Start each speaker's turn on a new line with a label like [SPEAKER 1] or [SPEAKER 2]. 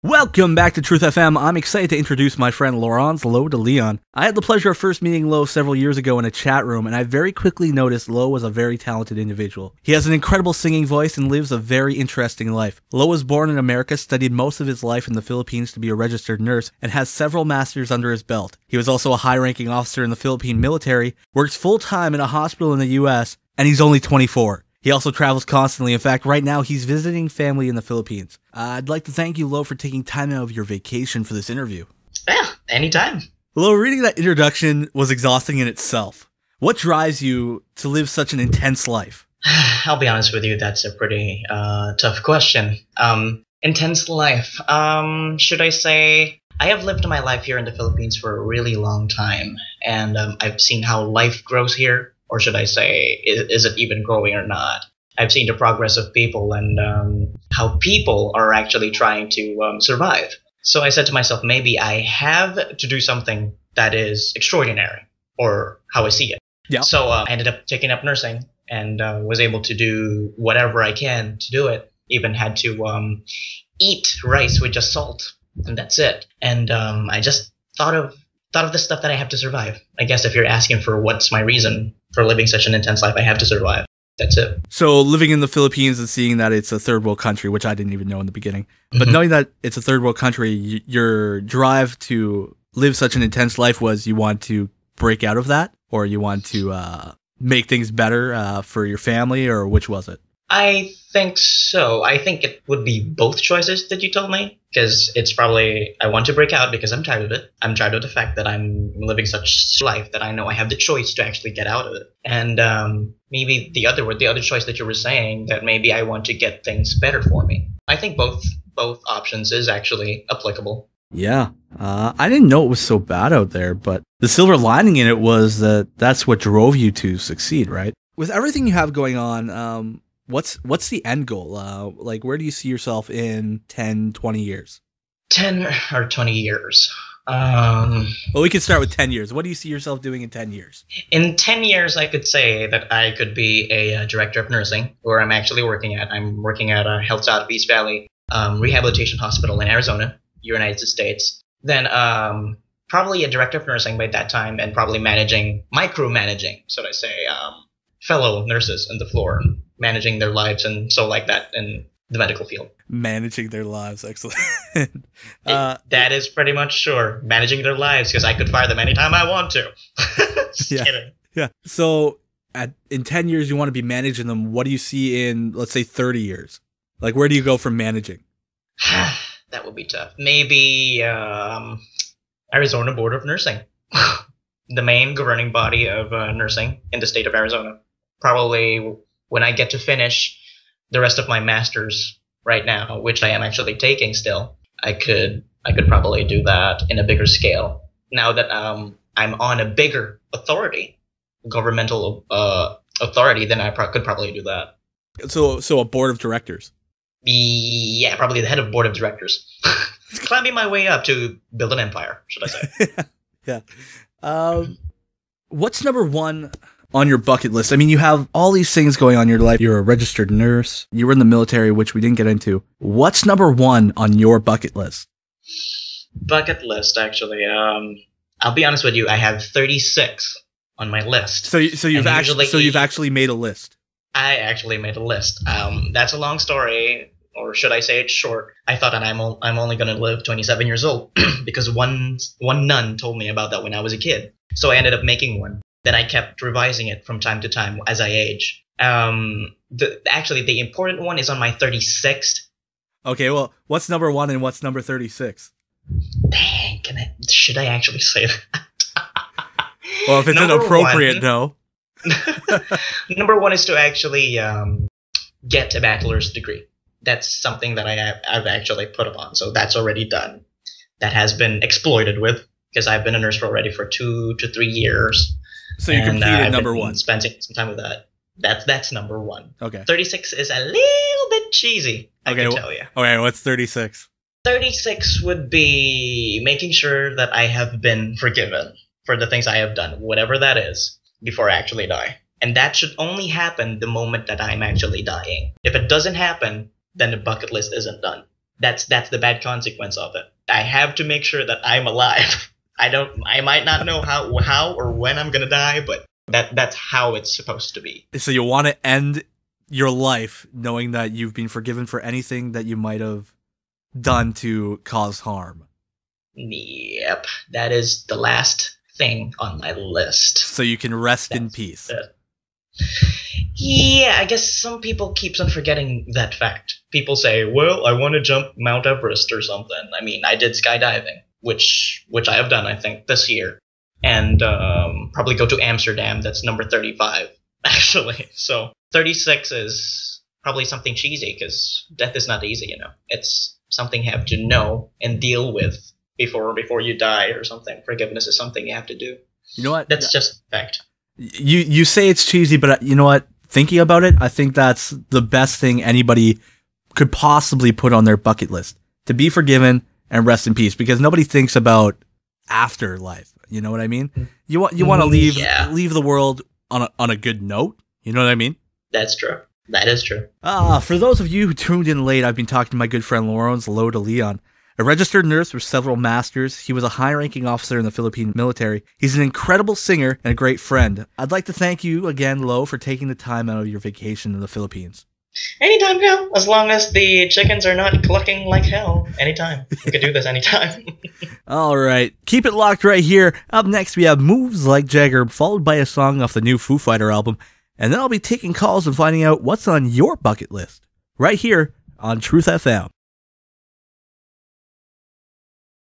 [SPEAKER 1] Welcome back to Truth FM. I'm excited to introduce my friend Lorenz Lowe De Leon. I had the pleasure of first meeting Lowe several years ago in a chat room, and I very quickly noticed Lowe was a very talented individual. He has an incredible singing voice and lives a very interesting life. Lowe was born in America, studied most of his life in the Philippines to be a registered nurse, and has several masters under his belt. He was also a high-ranking officer in the Philippine military, works full-time in a hospital in the US, and he's only 24. He also travels constantly. In fact, right now, he's visiting family in the Philippines. I'd like to thank you, Lowe, for taking time out of your vacation for this interview.
[SPEAKER 2] Yeah, anytime.
[SPEAKER 1] Lowe, reading that introduction was exhausting in itself. What drives you to live such an intense life?
[SPEAKER 2] I'll be honest with you, that's a pretty tough question. Intense life. Should I say, I have lived my life here in the Philippines for a really long time, and I've seen how life grows here. Or should I say, is it even growing or not? I've seen the progress of people and how people are actually trying to survive. So I said to myself, maybe I have to do something that is extraordinary, or how I see it.
[SPEAKER 1] Yeah.
[SPEAKER 2] So I ended up taking up nursing and was able to do whatever I can to do it. Even had to eat rice with just salt, and that's it. And I just thought of the stuff that I have to survive. I guess if you're asking for what's my reason for living such an intense life, I have to survive. That's it.
[SPEAKER 1] So living in the Philippines and seeing that it's a third world country, which I didn't even know in the beginning, but knowing that it's a third world country, your drive to live such an intense life was you want to break out of that, or you want to make things better for your family, or which was it?
[SPEAKER 2] I think so. I think it would be both choices that you told me, because it's probably I want to break out because I'm tired of it. I'm tired of the fact that I'm living such life that I know I have the choice to actually get out of it. And maybe the other choice that you were saying, that maybe I want to get things better for me. I think both options is actually applicable.
[SPEAKER 1] Yeah. I didn't know it was so bad out there, but the silver lining in it was that that's what drove you to succeed, right? With everything you have going on, what's the end goal? Like, where do you see yourself in 10, 20 years? 10
[SPEAKER 2] or 20 years.
[SPEAKER 1] Well, we can start with 10 years. What do you see yourself doing in 10 years?
[SPEAKER 2] In 10 years, I could say that I could be a director of nursing, where I'm actually working at. I'm working at a Health Southeast Valley Rehabilitation Hospital in Arizona, United States. Then probably a director of nursing by that time, and probably micromanaging, so to say, fellow nurses on the floor, managing their lives and so like that in the medical field. Managing their lives, excellent. That is pretty much sure. Managing their lives, because I could fire them anytime I want to. Just kidding.
[SPEAKER 1] Yeah. So in 10 years, you want to be managing them. What do you see in, let's say, 30 years? Like, where do you go from managing?
[SPEAKER 2] That would be tough. Maybe Arizona Board of Nursing. The main governing body of nursing in the state of Arizona. Probably when I get to finish the rest of my master's right now, which I am actually taking still, I could probably do that in a bigger scale. Now that I'm on a bigger governmental authority, then I could probably do that.
[SPEAKER 1] So a board of directors.
[SPEAKER 2] Yeah, probably the head of board of directors. Climbing my way up to build an empire, should I say.
[SPEAKER 1] Yeah. What's number one on your bucket list? I mean, you have all these things going on in your life. You're a registered nurse. You were in the military, which we didn't get into. What's number one on your bucket list?
[SPEAKER 2] Bucket list, actually. I'll be honest with you. I have 36 on my list.
[SPEAKER 1] So you've actually made a list.
[SPEAKER 2] I actually made a list. That's a long story. Or should I say it's short? I thought that I'm only going to live 27 years old because one nun told me about that when I was a kid. So I ended up making one. Then I kept revising it from time to time as I age. Actually, the important one is on my 36th.
[SPEAKER 1] Okay, well, what's number one and what's number 36?
[SPEAKER 2] Dang, should I actually say that?
[SPEAKER 1] Well, if it's inappropriate, no.
[SPEAKER 2] Number one is to actually get a bachelor's degree. That's something that I've actually put upon. So that's already done. That has been exploited with, because I've been a nurse already for 2 to 3 years.
[SPEAKER 1] So you completed number one.
[SPEAKER 2] Spending some time with that. That's number one.
[SPEAKER 1] Okay.
[SPEAKER 2] 36 is a little bit cheesy, I can tell you.
[SPEAKER 1] Okay, what's 36?
[SPEAKER 2] 36 would be making sure that I have been forgiven for the things I have done, whatever that is, before I actually die. And that should only happen the moment that I'm actually dying. If it doesn't happen, then the bucket list isn't done. That's the bad consequence of it. I have to make sure that I'm alive. I might not know how or when I'm gonna die, but that's how it's supposed to be.
[SPEAKER 1] So you want to end your life knowing that you've been forgiven for anything that you might have done to cause harm.
[SPEAKER 2] Yep, that is the last thing on my list.
[SPEAKER 1] So you can rest in peace.
[SPEAKER 2] Yeah, I guess some people keeps on forgetting that fact. People say, well, I want to jump Mount Everest or something. I mean, I did skydiving, which I have done, I think, this year. And probably go to Amsterdam. That's number 35, actually. So 36 is probably something cheesy, because death is not easy, you know. It's something you have to know and deal with before you die or something. Forgiveness is something you have to do.
[SPEAKER 1] You know what?
[SPEAKER 2] That's just fact.
[SPEAKER 1] You say it's cheesy, but you know what? Thinking about it, I think that's the best thing anybody could possibly put on their bucket list. To be forgiven and rest in peace, because nobody thinks about afterlife. You know what I mean? You want to leave the world on a good note. You know what I mean?
[SPEAKER 2] That's true. That is true.
[SPEAKER 1] For those of you who tuned in late, I've been talking to my good friend Lorenz Lowe De Leon. A registered nurse with several masters, he was a high-ranking officer in the Philippine military. He's an incredible singer and a great friend. I'd like to thank you again, Lowe, for taking the time out of your vacation in the Philippines.
[SPEAKER 2] Anytime, Phil. As long as the chickens are not clucking like hell. Anytime. We could do this anytime.
[SPEAKER 1] All right. Keep it locked right here. Up next, we have Moves Like Jagger, followed by a song off the new Foo Fighter album. And then I'll be taking calls and finding out what's on your bucket list. Right here on Truth FM.